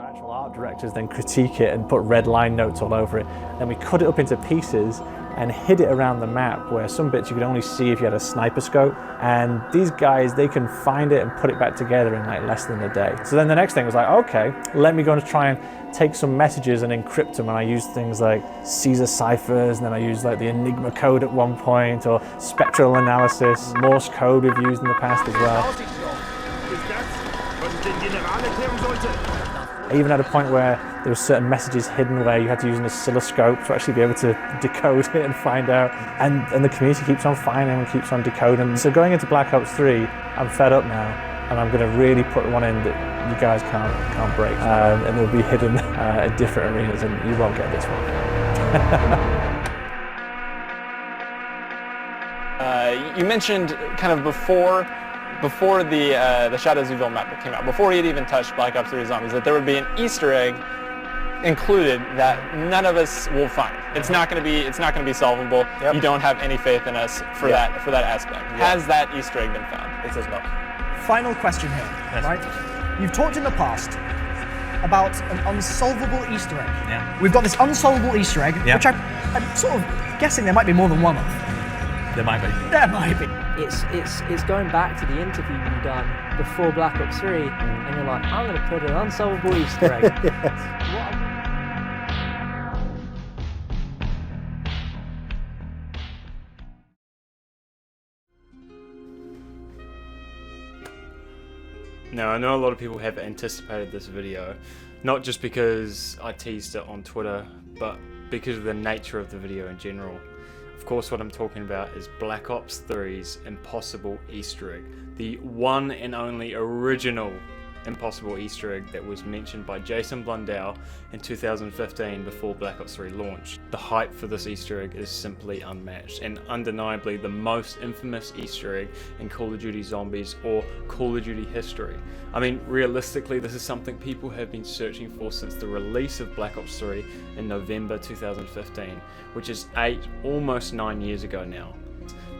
actual art directors then critique it and put red line notes all over it. Then we cut it up into pieces and hid it around the map where some bits you could only see if you had a sniper scope. And these guys, they can find it and put it back together in like less than a day. So then the next thing was like, okay, let me go and try and take some messages and encrypt them. And I used things like Caesar ciphers, and then I used like the Enigma code at one point, or spectral analysis, Morse code we've used in the past as well. I even had a point where there were certain messages hidden where you had to use an oscilloscope to actually be able to decode it and find out. And the community keeps on finding and keeps on decoding. So going into Black Ops 3, I'm fed up now, and I'm going to really put one in that you guys can't break. And they'll be hidden in different arenas, and you won't get this one. You mentioned kind of before the Shadows of Evil map came out, before he had even touched Black Ops 3 Zombies, that there would be an Easter egg included that none of us will find. It's not going to be solvable. Yep. You don't have any faith in us for that aspect. Yep. Has that Easter egg been found? It says no. Final question here, yes. Right? You've talked in the past about an unsolvable Easter egg. Yeah. We've got this unsolvable Easter egg, which I'm sort of guessing there might be more than one of. There might be. There might be. It's going back to the interview you've done before Black Ops 3, and you're like, I'm going to put an unsolvable Easter egg. Yes. Now, I know a lot of people have anticipated this video, not just because I teased it on Twitter, but because of the nature of the video in general. Of course, what I'm talking about is Black Ops 3's Impossible Easter egg, the one and only original Impossible Easter egg that was mentioned by Jason Blundell in 2015 before Black Ops 3 launched. The hype for this Easter egg is simply unmatched, and undeniably the most infamous Easter egg in Call of Duty Zombies or Call of Duty history. I mean, realistically, this is something people have been searching for since the release of Black Ops 3 in November 2015, which is almost 9 years ago now.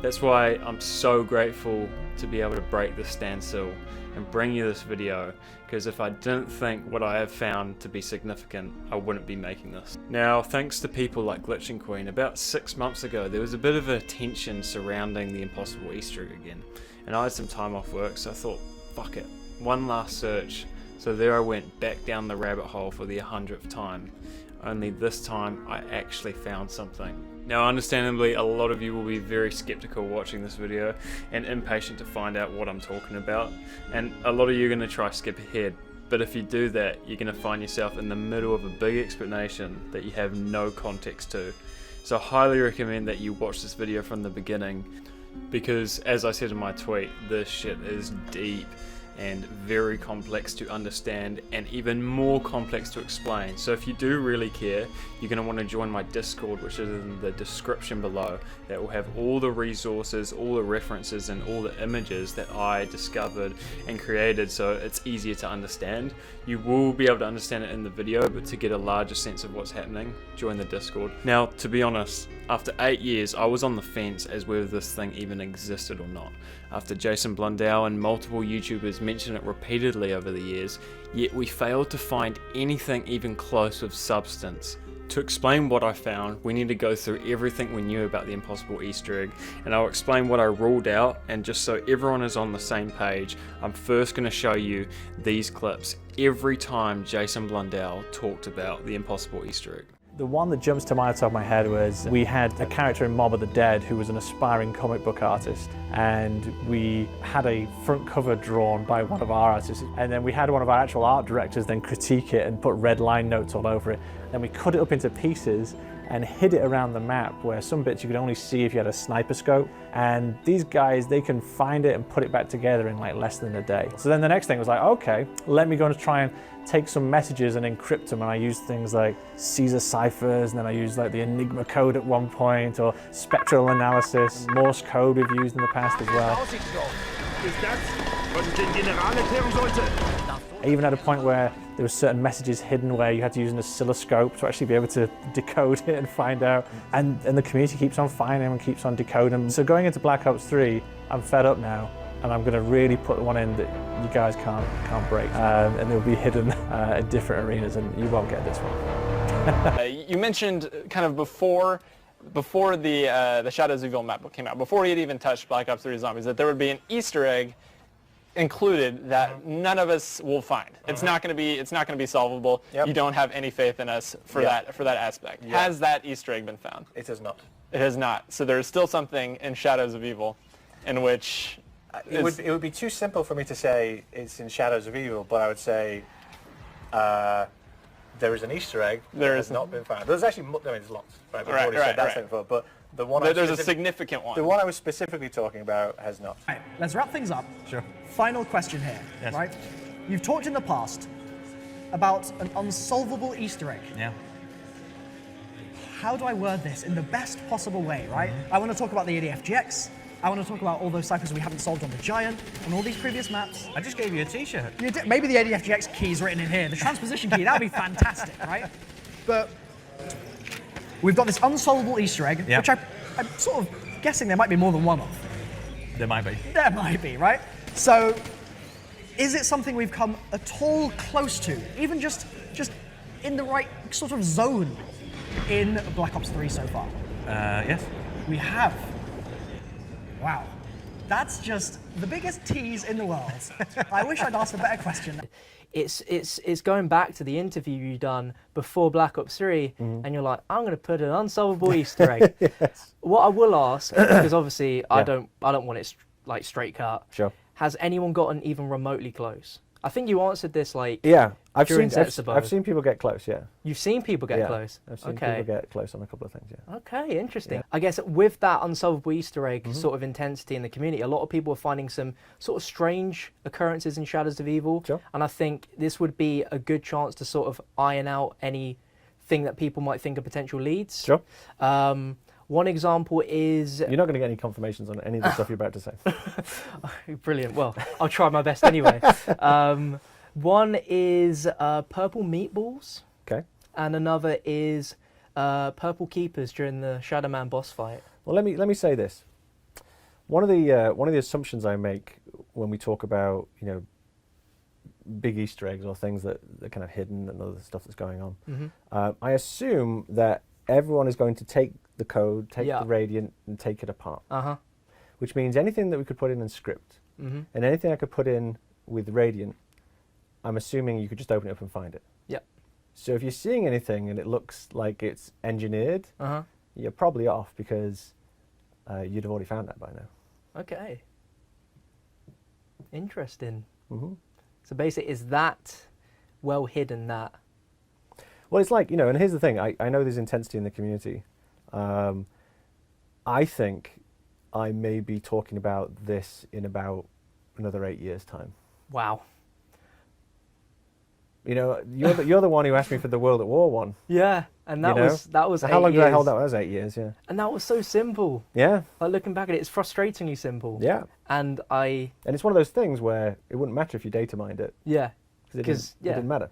That's why I'm so grateful to be able to break this standstill and bring you this video, because if I didn't think what I have found to be significant, I wouldn't be making this. Now, thanks to people like Glitch and Queen, about 6 months ago there was a bit of a tension surrounding the Impossible Easter egg again, and I had some time off work, so I thought, fuck it, one last search. So there I went back down the rabbit hole for the 100th time, only this time I actually found something. Now, understandably, a lot of you will be very skeptical watching this video and impatient to find out what I'm talking about, and a lot of you are going to try skip ahead, but if you do that, you're going to find yourself in the middle of a big explanation that you have no context to. So I highly recommend that you watch this video from the beginning, because as I said in my tweet, this shit is deep and very complex to understand, and even more complex to explain. So if you do really care, you're going to want to join my Discord, which is in the description below. That will have all the resources, all the references, and all the images that I discovered and created, so it's easier to understand. You will be able to understand it in the video, but to get a larger sense of what's happening, join the Discord. Now, to be honest, after 8 years, I was on the fence as whether this thing even existed or not. After Jason Blundell and multiple YouTubers mentioned it repeatedly over the years, yet we failed to find anything even close with substance. To explain what I found, we need to go through everything we knew about the Impossible Easter egg, and I'll explain what I ruled out, and just so everyone is on the same page, I'm first going to show you these clips every time Jason Blundell talked about the Impossible Easter egg. The one that jumps to my top of my head was we had a character in Mob of the Dead who was an aspiring comic book artist, and we had a front cover drawn by one of our artists, and then we had one of our actual art directors then critique it and put red line notes all over it. Then we cut it up into pieces and hid it around the map where some bits you could only see if you had a sniper scope. And these guys, they can find it and put it back together in like less than a day. So then the next thing was like, okay, let me go and try and take some messages and encrypt them. And I used things like Caesar ciphers, and then I used like the Enigma code at one point, or spectral analysis, Morse code we've used in the past as well. I even had a point where there were certain messages hidden where you had to use an oscilloscope to actually be able to decode it and find out. And the community keeps on finding them and keeps on decoding them. So going into Black Ops 3, I'm fed up now, and I'm going to really put one in that you guys can't break, and they'll be hidden in different arenas, and you won't get this one. You mentioned kind of before the Shadows of Evil map book came out, before he had even touched Black Ops 3 Zombies, that there would be an Easter egg included that none of us will find. It's not going to be solvable. Yep. You don't have any faith in us for that aspect. Yep. Has that Easter egg been found? It has not. It has not. So there is still something in Shadows of Evil in which It would be too simple for me to say it's in Shadows of Evil, but I would say there is an Easter egg that has not been found. There's actually, there's lots. Right, we've already said that before, but the one there's a significant one. The one I was specifically talking about has not. Right, let's wrap things up. Sure. Final question here, right? You've talked in the past about an unsolvable Easter egg. Yeah. How do I word this in the best possible way, right? I want to talk about the ADFGX. I want to talk about all those ciphers we haven't solved on the Giant and all these previous maps. I just gave you a t-shirt. You did, maybe the ADFGX key is written in here. The transposition key, that would be fantastic, right? But we've got this unsolvable Easter egg, which I'm sort of guessing there might be more than one of. There might be. There might be, right? So, is it something we've come at all close to, even just in the right sort of zone in Black Ops 3 so far? Yes. We have. Wow. That's just the biggest tease in the world. I wish I'd asked a better question. It's going back to the interview you done before Black Ops 3, and you're like, I'm going to put an unsolvable Easter egg. Yes. What I will ask, because obviously I don't want it like straight cut. Sure. Has anyone gotten even remotely close? I think you answered this like I've during seen Setsubo. I've seen people get close. Yeah. You've seen people get close. I've seen people get close on a couple of things. Yeah. Okay, interesting. I guess with that unsolvable Easter egg sort of intensity in the community, a lot of people are finding some sort of strange occurrences in Shadows of Evil. Sure. And I think this would be a good chance to sort of iron out anything that people might think are potential leads. Sure. One example is... You're not going to get any confirmations on any of the stuff you're about to say. Brilliant. Well, I'll try my best anyway. One is purple meatballs. Okay. And another is purple keepers during the Shadow Man boss fight. Well, let me say this. One of the assumptions I make when we talk about big Easter eggs or things that are kind of hidden and other stuff that's going on, I assume that everyone is going to take the code, take the Radiant, and take it apart. Which means anything that we could put in script, and anything I could put in with Radiant, I'm assuming you could just open it up and find it. Yep. So if you're seeing anything and it looks like it's engineered, you're probably off because you'd have already found that by now. Okay. Interesting. So basically, is that well hidden that? Well, it's like, and here's the thing, I know there's intensity in the community. I think I may be talking about this in about another 8 years' time. Wow. You're the one who asked me for the World at War one. Yeah, and that was 8 years. How long did I hold that? That was 8 years, yeah. And that was so simple. Yeah. Like looking back at it, it's frustratingly simple. Yeah. And it's one of those things where it wouldn't matter if you data mined it. Yeah. Because it didn't matter.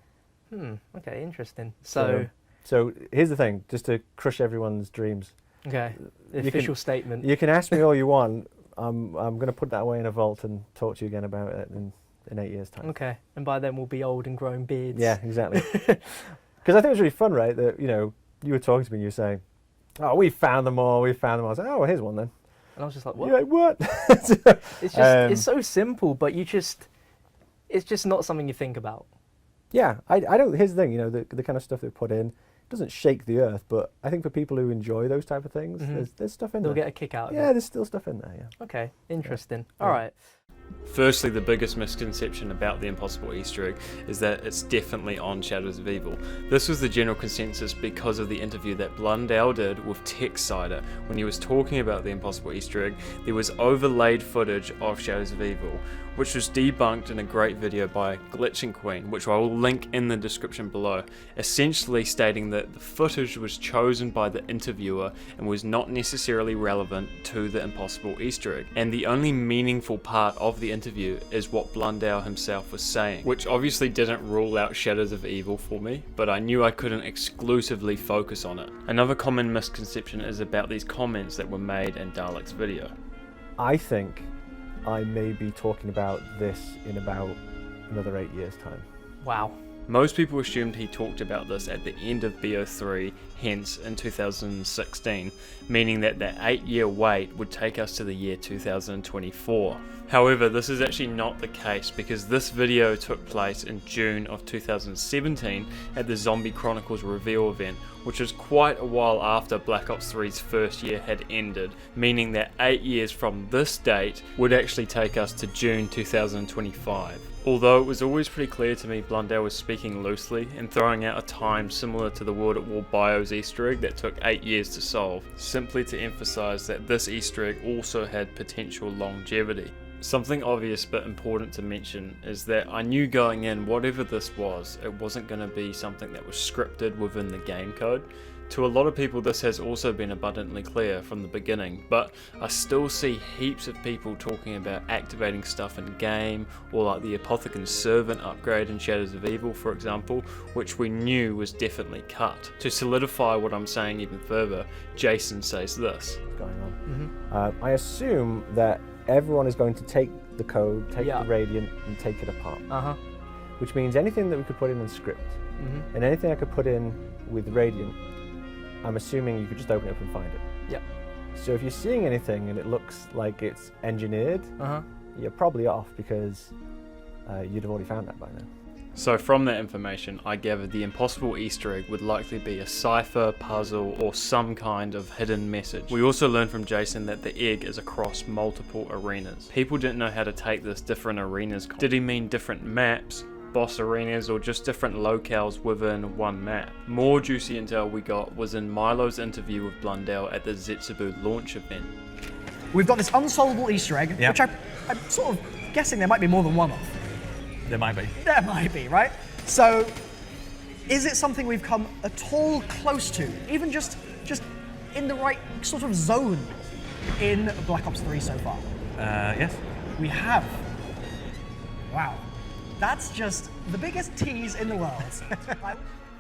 Okay, interesting. So here's the thing, just to crush everyone's dreams. Okay. The official statement. You can ask me all you want. I'm going to put that away in a vault and talk to you again about it in 8 years' time. Okay. And by then we'll be old and growing beards. Yeah, exactly. Because I think it was really fun, right? That you were talking to me and you were saying, "Oh, we found them all. I was like, "Oh, well, here's one then." And I was just like, "What?" You're like, "What?" It's just it's so simple, but it's just not something you think about. Yeah, I don't. Here's the thing, the kind of stuff they put in doesn't shake the earth, but I think for people who enjoy those type of things, there's stuff in there. They'll get a kick out of it. Yeah, there's still stuff in there. Yeah. Okay, interesting. Yeah. All right. Firstly, the biggest misconception about the impossible Easter egg is that it's definitely on Shadows of Evil. This was the general consensus because of the interview that Blundell did with TechSider. When he was talking about the impossible Easter egg, there was overlaid footage of Shadows of Evil, which was debunked in a great video by Glitching Queen, which I will link in the description below, essentially stating that the footage was chosen by the interviewer and was not necessarily relevant to the impossible Easter egg. And the only meaningful part of the interview is what Blundell himself was saying, which obviously didn't rule out Shadows of Evil for me, but I knew I couldn't exclusively focus on it. Another common misconception is about these comments that were made in Dalek's video. I think I may be talking about this in about another 8 years' time. Wow. Most people assumed he talked about this at the end of BO3, hence in 2016, meaning that 8-year wait would take us to the year 2024. However, this is actually not the case because this video took place in June of 2017 at the Zombie Chronicles reveal event, which was quite a while after Black Ops 3's first year had ended, meaning that 8 years from this date would actually take us to June 2025. Although it was always pretty clear to me Blundell was speaking loosely and throwing out a time similar to the World at War Bios Easter egg that took 8 years to solve, simply to emphasize that this Easter egg also had potential longevity. Something obvious but important to mention is that I knew going in whatever this was, it wasn't going to be something that was scripted within the game code. To a lot of people this has also been abundantly clear from the beginning, but I still see heaps of people talking about activating stuff in game, or like the Apothecan's Servant upgrade in Shadows of Evil for example, which we knew was definitely cut. To solidify what I'm saying even further, Jason says this. What's going on? I assume that everyone is going to take the code, take the Radiant, and take it apart. Which means anything that we could put in script, and anything I could put in with Radiant, I'm assuming you could just open it up and find it. Yep. So if you're seeing anything and it looks like it's engineered, you're probably off because you'd have already found that by now. So from that information, I gathered the impossible Easter egg would likely be a cipher, puzzle, or some kind of hidden message. We also learned from Jason that the egg is across multiple arenas. People didn't know how to take this different arenas. Did he mean different maps, boss arenas, or just different locales within one map? More juicy intel we got was in Milo's interview with Blundell at the Zetsubu launch event. We've got this unsolvable Easter egg, which I'm sort of guessing there might be more than one of. There might be. There might be, right? So, is it something we've come at all close to, even just in the right sort of zone in Black Ops 3 so far? Yes. We have. Wow. That's just the biggest tease in the world.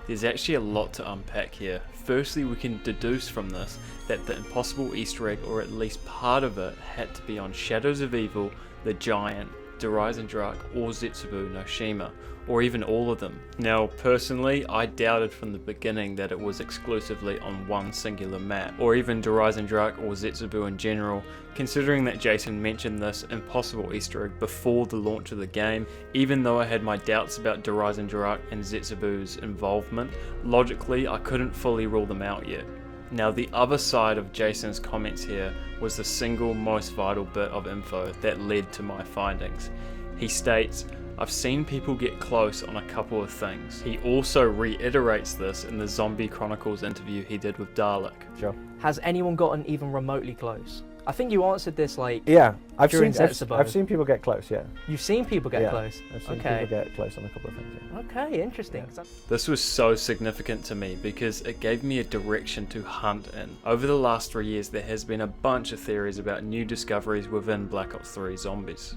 There's actually a lot to unpack here. Firstly, we can deduce from this that the impossible Easter egg, or at least part of it, had to be on Shadows of Evil, The Giant, Horizon Drak, or Zetsubu no Shima, or even all of them. Now, personally, I doubted from the beginning that it was exclusively on one singular map, or even Horizon Drak or Zetsubu in general, considering that Jason mentioned this impossible Easter egg before the launch of the game. Even though I had my doubts about Horizon Drak and Zetsubu's involvement, logically I couldn't fully rule them out yet. Now, the other side of Jason's comments here was the single most vital bit of info that led to my findings. He states, "I've seen people get close on a couple of things." He also reiterates this in the Zombie Chronicles interview he did with Dalek. Sure. Has anyone gotten even remotely close? I think you answered this like I've during seen Zetsubu. I've seen people get close. Yeah. You've seen people get close. I've seen people get close on a couple of things. Yeah. Okay, interesting. This was so significant to me because it gave me a direction to hunt in. Over the last 3 years, there has been a bunch of theories about new discoveries within Black Ops 3 Zombies.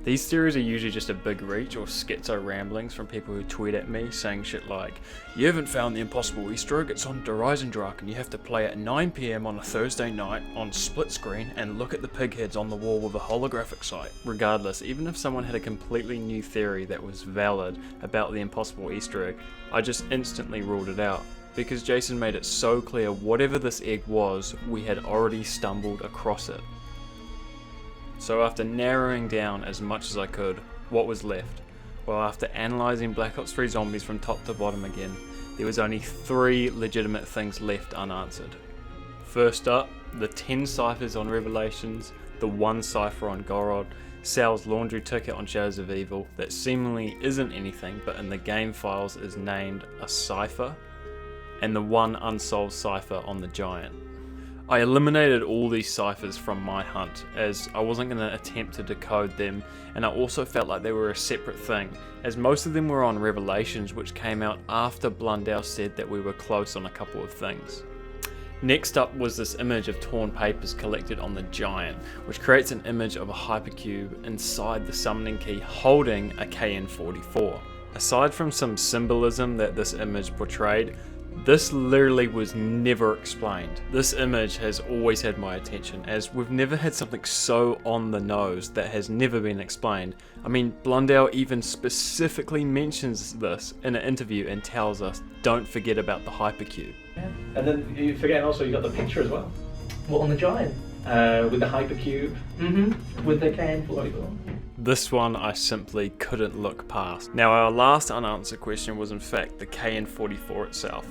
These theories are usually just a big reach or schizo ramblings from people who tweet at me saying shit like, "You haven't found the impossible Easter egg, it's on Horizon Drak and you have to play at 9 PM on a Thursday night on split screen and look at the pig heads on the wall with a holographic sight." Regardless, even if someone had a completely new theory that was valid about the impossible Easter egg, I just instantly ruled it out. Because Jason made it so clear whatever this egg was, we had already stumbled across it. So after narrowing down as much as I could, what was left? Well, after analysing Black Ops 3 Zombies from top to bottom again, there was only 3 legitimate things left unanswered. First up, the 10 ciphers on Revelations, the 1 cipher on Gorod, Sal's laundry ticket on Shadows of Evil that seemingly isn't anything but in the game files is named a cipher, and the 1 unsolved cipher on the Giant. I eliminated all these ciphers from my hunt as I wasn't going to attempt to decode them, and I also felt like they were a separate thing as most of them were on Revelations, which came out after Blundell said that we were close on a couple of things. Next up was this image of torn papers collected on the Giant, which creates an image of a HyperCube inside the summoning key holding a KN-44. Aside from some symbolism that this image portrayed, This literally was never explained. This image has always had my attention, as we've never had something so on the nose that has never been explained. I mean, Blundell even specifically mentions this in an interview and tells us, don't forget about the HyperCube. Yeah. And then you forget also you got the picture as well. What, on the giant? With the HyperCube. With the KN44. This one I simply couldn't look past. Now, our last unanswered question was in fact the KN44 itself.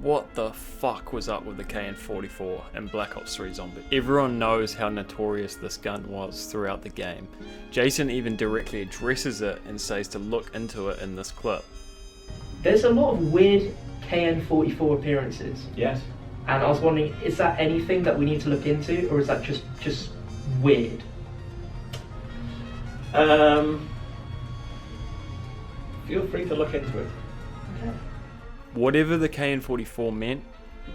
What the fuck was up with the KN44 in Black Ops 3 Zombie? Everyone knows how notorious this gun was throughout the game. Jason even directly addresses it and says to look into it in this clip. There's a lot of weird KN44 appearances. Yes. And I was wondering, is that anything that we need to look into, or is that just weird? Feel free to look into it. Okay. Whatever the KN44 meant,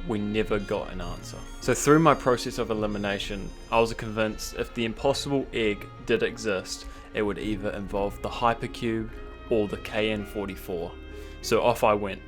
we never got an answer. So through my process of elimination, I was convinced if the impossible egg did exist, it would either involve the HyperCube or the KN44. So off I went.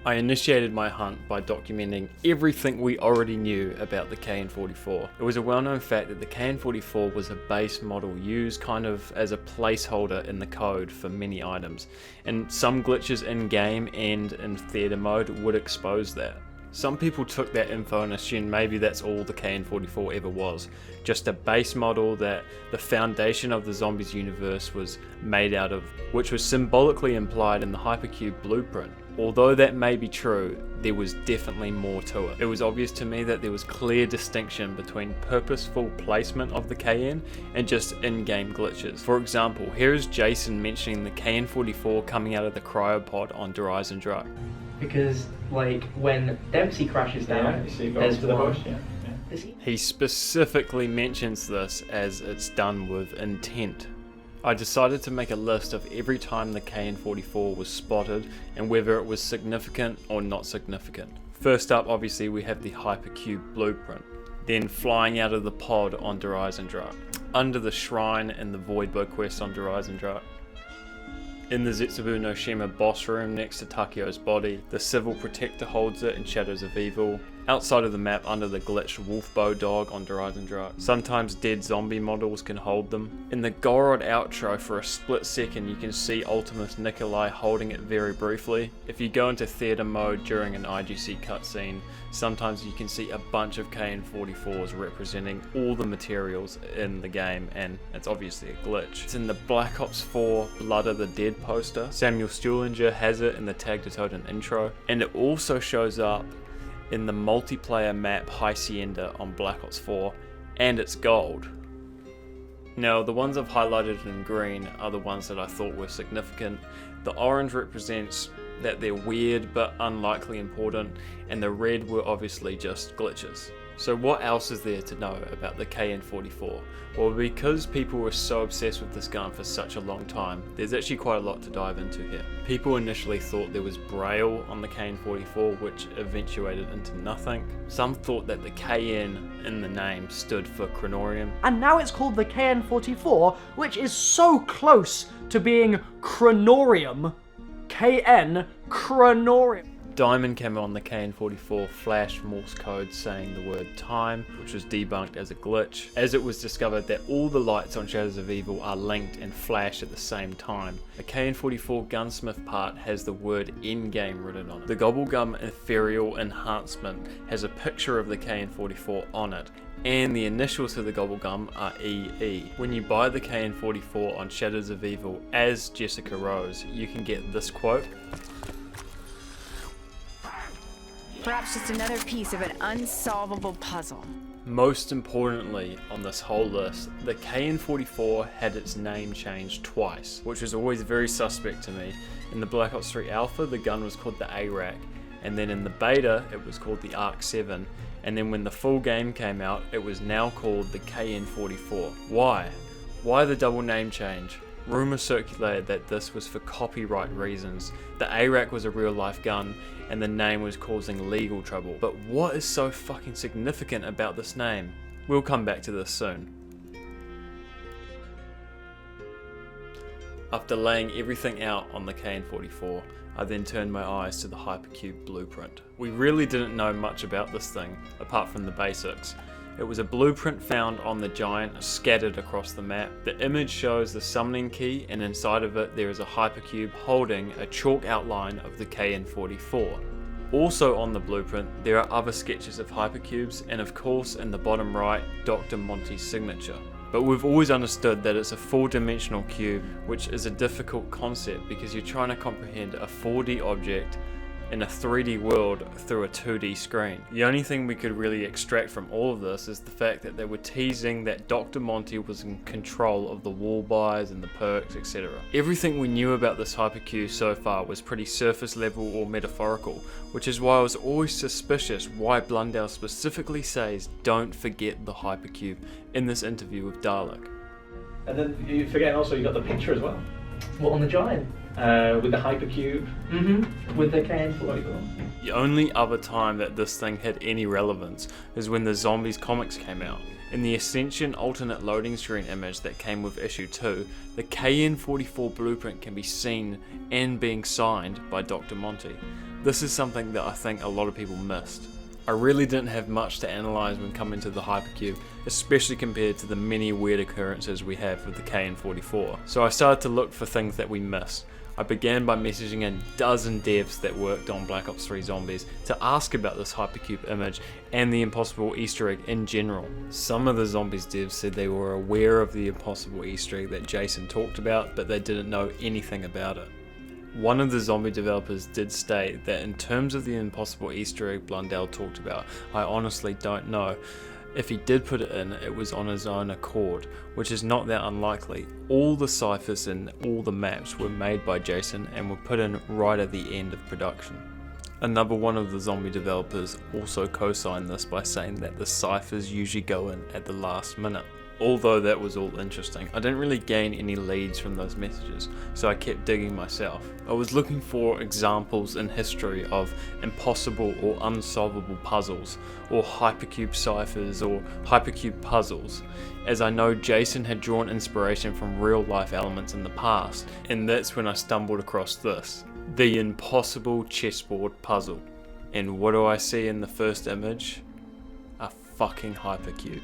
I initiated my hunt by documenting everything we already knew about the KN44. It was a well-known fact that the KN44 was a base model used kind of as a placeholder in the code for many items, and some glitches in-game and in theater mode would expose that. Some people took that info and assumed maybe that's all the KN44 ever was, just a base model that the foundation of the zombies universe was made out of, which was symbolically implied in the HyperCube blueprint. Although that may be true, there was definitely more to it. It was obvious to me that there was clear distinction between purposeful placement of the KN and just in-game glitches. For example, here is Jason mentioning the KN44 coming out of the cryopod on Horizon Drug. Because, like, when Dempsey crashes down, there's to the one. bush, yeah. He specifically mentions this as it's done with intent. I decided to make a list of every time the KN44 was spotted and whether it was significant or not significant. First up, obviously, we have the HyperCube blueprint. Then flying out of the pod on Horizon Drug. Under the shrine in the Voidbow quest on Horizon Drug. In the Zetsubu no Shima boss room next to Takio's body. The Civil Protector holds it in Shadows of Evil. Outside of the map under the glitched Wolfbow dog on Horizon Drug. Sometimes dead zombie models can hold them. In the Gorod outro, for a split second you can see Ultimus Nikolai holding it very briefly. If you go into theater mode during an IGC cutscene, sometimes you can see a bunch of KN44s representing all the materials in the game, and it's obviously a glitch. It's in the Black Ops 4 Blood of the Dead poster. Samuel Stuhlinger has it in the Tag to Totem intro, and it also shows up in the multiplayer map Hacienda on Black Ops 4, and it's gold. Now, the ones I've highlighted in green are the ones that I thought were significant. The orange represents that they're weird but unlikely important, and the red were obviously just glitches. So what else is there to know about the KN44? Well, because people were so obsessed with this gun for such a long time, there's actually quite a lot to dive into here. People initially thought there was Braille on the KN44, which eventuated into nothing. Some thought that the KN in the name stood for Chronorium. And now it's called the KN44, which is so close to being Chronorium. KN Chronorium. Diamond came on the KN44 flashed Morse code saying the word time, which was debunked as a glitch, as it was discovered that all the lights on Shadows of Evil are linked and flash at the same time. The KN44 gunsmith part has the word endgame written on it. The Gobblegum Ethereal Enhancement has a picture of the KN44 on it, and the initials to the Gobblegum are EE. When you buy the KN44 on Shadows of Evil as Jessica Rose, you can get this quote. Perhaps just another piece of an unsolvable puzzle. Most importantly on this whole list, the KN44 had its name changed twice, which was always very suspect to me. In the Black Ops 3 Alpha, the gun was called the ARAC, and then in the beta, it was called the ARC 7, and then when the full game came out, it was now called the KN44. Why? Why the double name change? Rumours circulated that this was for copyright reasons. The ARAC was a real life gun and the name was causing legal trouble. But what is so fucking significant about this name? We'll come back to this soon. After laying everything out on the KN44, I then turned my eyes to the HyperCube blueprint. We really didn't know much about this thing, apart from the basics. It was a blueprint found on the giant, scattered across the map. The image shows the summoning key, and inside of it there is a HyperCube holding a chalk outline of the KN44. Also on the blueprint, there are other sketches of HyperCubes, and of course in the bottom right, Dr. Monty's signature. But we've always understood that it's a 4-dimensional cube, which is a difficult concept because you're trying to comprehend a 4D object in a 3D world through a 2D screen. The only thing we could really extract from all of this is the fact that they were teasing that Dr. Monty was in control of the wall buys and the perks, etc. Everything we knew about this HyperCube so far was pretty surface level or metaphorical, which is why I was always suspicious why Blundell specifically says don't forget the HyperCube in this interview with Dalek. And then you forget also you got the picture as well. What, on the giant? With the HyperCube. With the KN44. The only other time that this thing had any relevance is when the Zombies comics came out. In the Ascension alternate loading screen image that came with issue 2, the KN44 blueprint can be seen and being signed by Dr. Monty. This is something that I think a lot of people missed. I really didn't have much to analyse when coming to the HyperCube, especially compared to the many weird occurrences we have with the KN44. So I started to look for things that we missed. I began by messaging a dozen devs that worked on Black Ops 3 Zombies to ask about this HyperCube image and the Impossible Easter egg in general. Some of the Zombies devs said they were aware of the Impossible Easter egg that Jason talked about, but they didn't know anything about it. One of the zombie developers did state that in terms of the Impossible Easter egg Blundell talked about, I honestly don't know. If he did put it in, it was on his own accord, which is not that unlikely. All the ciphers and all the maps were made by Jason and were put in right at the end of production. Another one of the zombie developers also co-signed this by saying that the ciphers usually go in at the last minute. Although that was all interesting, I didn't really gain any leads from those messages, so I kept digging myself. I was looking for examples in history of impossible or unsolvable puzzles, or HyperCube ciphers, or HyperCube puzzles, as I know Jason had drawn inspiration from real life elements in the past, and that's when I stumbled across this. The impossible chessboard puzzle. And what do I see in the first image? A fucking HyperCube.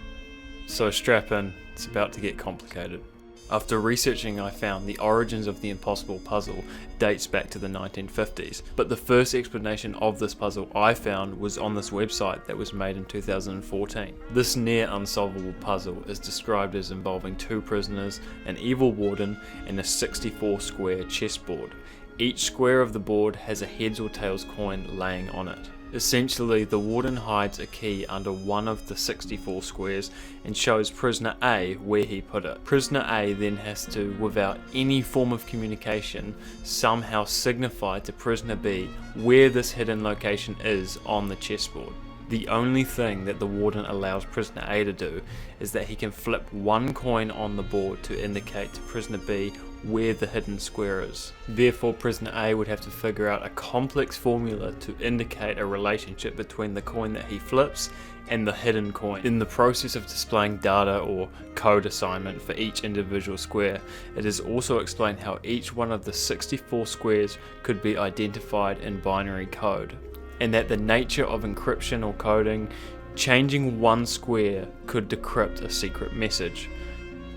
So strap in, it's about to get complicated. After researching, I found the origins of the impossible puzzle dates back to the 1950s, but the first explanation of this puzzle I found was on this website that was made in 2014. This near unsolvable puzzle is described as involving 2 prisoners, an evil warden, and a 64 square chessboard. Each square of the board has a heads or tails coin laying on it. Essentially, the warden hides a key under one of the 64 squares and shows prisoner A where he put it. Prisoner A then has to, without any form of communication, somehow signify to prisoner B where this hidden location is on the chessboard. The only thing that the warden allows prisoner A to do is that he can flip one coin on the board to indicate to prisoner B where the hidden square is. Therefore, prisoner A would have to figure out a complex formula to indicate a relationship between the coin that he flips and the hidden coin. In the process of displaying data or code assignment for each individual square, it is also explained how each one of the 64 squares could be identified in binary code, and that the nature of encryption or coding, changing one square could decrypt a secret message.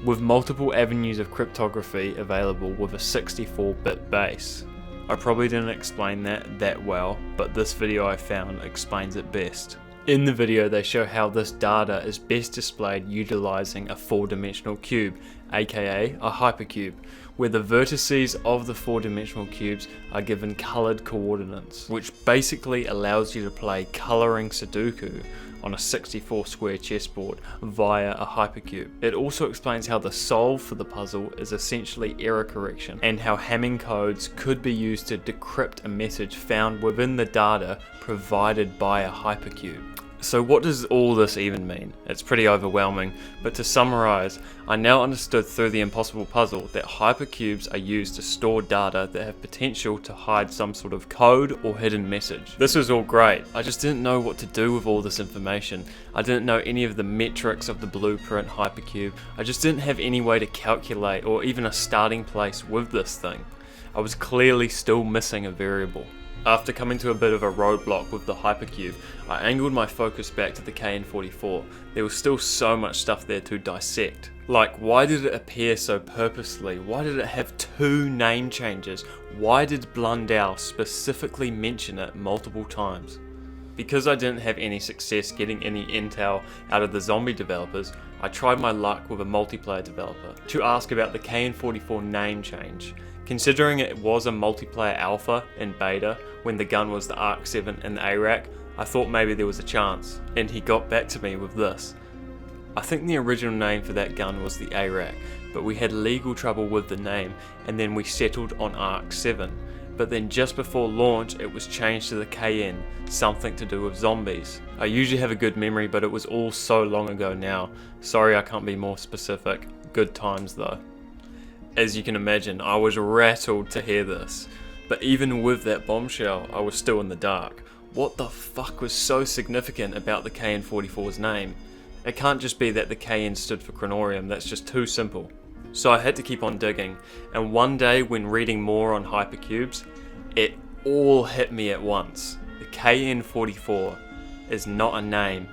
With multiple avenues of cryptography available with a 64-bit base. I probably didn't explain that well, but this video I found explains it best. In the video they show how this data is best displayed utilizing a 4-dimensional cube, aka a HyperCube, where the vertices of the 4-dimensional cubes are given coloured coordinates, which basically allows you to play colouring Sudoku on a 64 square chessboard via a HyperCube. It also explains how the solve for the puzzle is essentially error correction, and how Hamming codes could be used to decrypt a message found within the data provided by a HyperCube. So what does all this even mean? It's pretty overwhelming, but to summarize, I now understood through the impossible puzzle that hypercubes are used to store data that have potential to hide some sort of code or hidden message. This was all great, I just didn't know what to do with all this information. I didn't know any of the metrics of the blueprint hypercube. I just didn't have any way to calculate or even a starting place with this thing. I was clearly still missing a variable. After coming to a bit of a roadblock with the hypercube, I angled my focus back to the KN44. There was still so much stuff there to dissect. Like, why did it appear so purposely? Why did it have 2 name changes? Why did Blundell specifically mention it multiple times? Because I didn't have any success getting any intel out of the zombie developers, I tried my luck with a multiplayer developer to ask about the KN44 name change. Considering it was a multiplayer alpha and beta when the gun was the Arc 7 in the ARAC, I thought maybe there was a chance, and he got back to me with this. I think the original name for that gun was the ARAC, but we had legal trouble with the name, and then we settled on Arc 7. But then just before launch it was changed to the KN, something to do with zombies. I usually have a good memory, but it was all so long ago now. Sorry I can't be more specific. Good times though. As you can imagine, I was rattled to hear this. But even with that bombshell, I was still in the dark. What the fuck was so significant about the KN44's name? It can't just be that the KN stood for Chronorium, that's just too simple. So I had to keep on digging, and one day when reading more on hypercubes, it all hit me at once. The KN44 is not a name,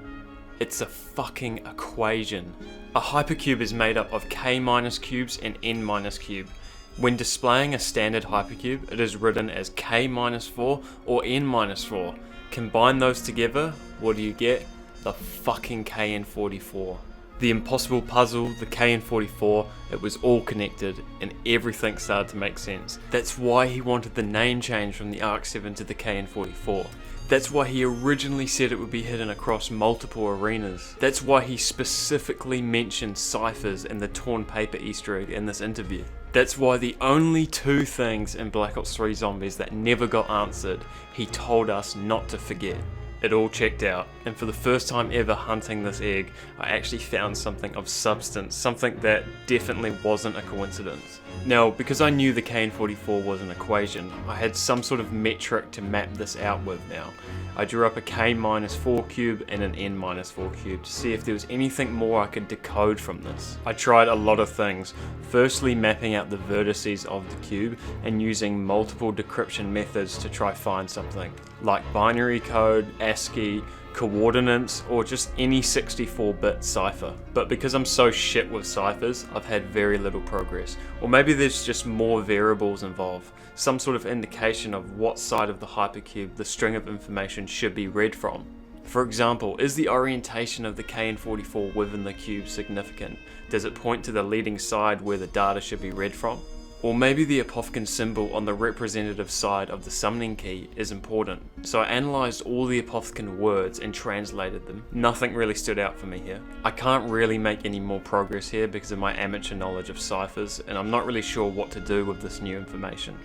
it's a fucking equation. A hypercube is made up of K- cubes and N- cube. When displaying a standard hypercube, it is written as K-4 or N-4. Combine those together, what do you get? The fucking KN44. The impossible puzzle, the KN44, it was all connected and everything started to make sense. That's why he wanted the name change from the Arc 7 to the KN44. That's why he originally said it would be hidden across multiple arenas. That's why he specifically mentioned ciphers and the torn paper Easter egg in this interview. That's why the only 2 things in Black Ops 3 Zombies that never got answered, he told us not to forget. It all checked out, and for the first time ever hunting this egg, I actually found something of substance, something that definitely wasn't a coincidence. Now, because I knew the KN44 was an equation, I had some sort of metric to map this out with now. I drew up a K-4 cube and an N-4 cube to see if there was anything more I could decode from this. I tried a lot of things, firstly mapping out the vertices of the cube and using multiple decryption methods to try find something, like binary code, ASCII, coordinates, or just any 64-bit cipher. But because I'm so shit with ciphers, I've had very little progress. Or maybe there's just more variables involved, some sort of indication of what side of the hypercube the string of information should be read from. For example, is the orientation of the KN44 within the cube significant? Does it point to the leading side where the data should be read from? Or maybe the Apophicon symbol on the representative side of the summoning key is important. So I analysed all the Apophicon words and translated them. Nothing really stood out for me here. I can't really make any more progress here because of my amateur knowledge of ciphers, and I'm not really sure what to do with this new information.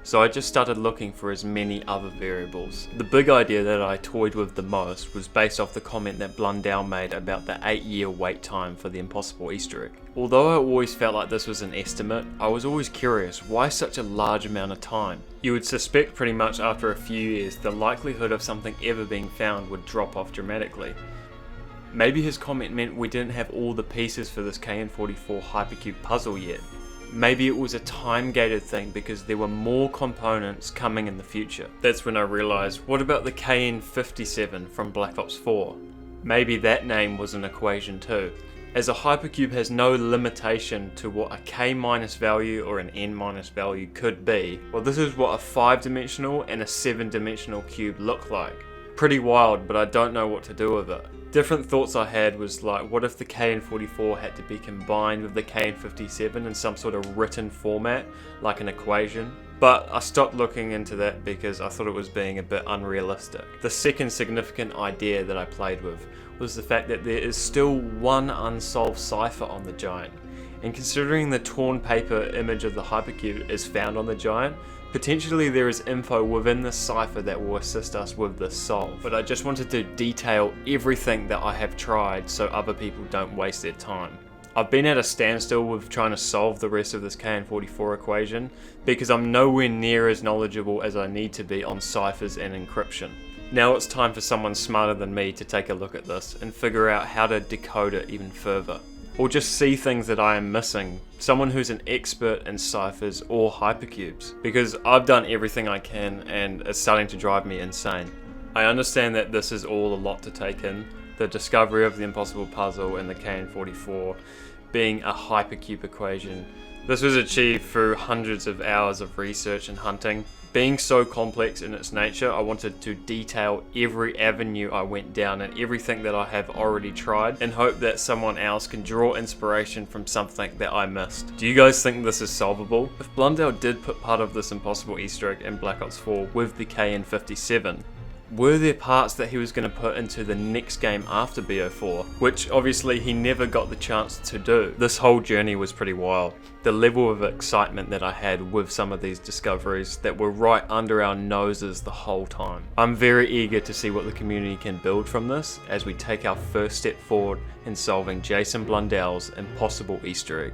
So I just started looking for as many other variables. The big idea that I toyed with the most was based off the comment that Blundell made about the 8-year wait time for the impossible Easter egg. Although I always felt like this was an estimate, I was always curious, why such a large amount of time? You would suspect pretty much after a few years the likelihood of something ever being found would drop off dramatically. Maybe his comment meant we didn't have all the pieces for this KN44 hypercube puzzle yet. Maybe it was a time-gated thing because there were more components coming in the future. That's when I realised, what about the KN57 from Black Ops 4? Maybe that name was an equation too. As a hypercube has no limitation to what a K- value or an N- value could be, well, this is what a 5-dimensional and a 7-dimensional cube look like. Pretty wild, but I don't know what to do with it. Different thoughts I had was like, what if the KN44 had to be combined with the KN57 in some sort of written format, like an equation? But I stopped looking into that because I thought it was being a bit unrealistic. The second significant idea that I played with was the fact that there is still one unsolved cipher on the Giant. And considering the torn paper image of the hypercube is found on the Giant, Potentially there is info within this cipher that will assist us with this solve, but I just wanted to detail everything that I have tried so other people don't waste their time. I've been at a standstill with trying to solve the rest of this KN44 equation because I'm nowhere near as knowledgeable as I need to be on ciphers and encryption. Now it's time for someone smarter than me to take a look at this and figure out how to decode it even further. Or just see things that I am missing, someone who's an expert in ciphers or hypercubes, because I've done everything I can and it's starting to drive me insane. I understand that this is all a lot to take in, the discovery of the impossible puzzle and the KN44 being a hypercube equation. This was achieved through hundreds of hours of research and hunting. Being so complex in its nature, I wanted to detail every avenue I went down and everything that I have already tried in hope that someone else can draw inspiration from something that I missed. Do you guys think this is solvable? If Blundell did put part of this impossible Easter egg in Black Ops 4 with the KN57, were there parts that he was going to put into the next game after BO4, which obviously he never got the chance to do? This whole journey was pretty wild. The level of excitement that I had with some of these discoveries that were right under our noses the whole time. I'm very eager to see what the community can build from this as we take our first step forward in solving Jason Blundell's impossible Easter egg.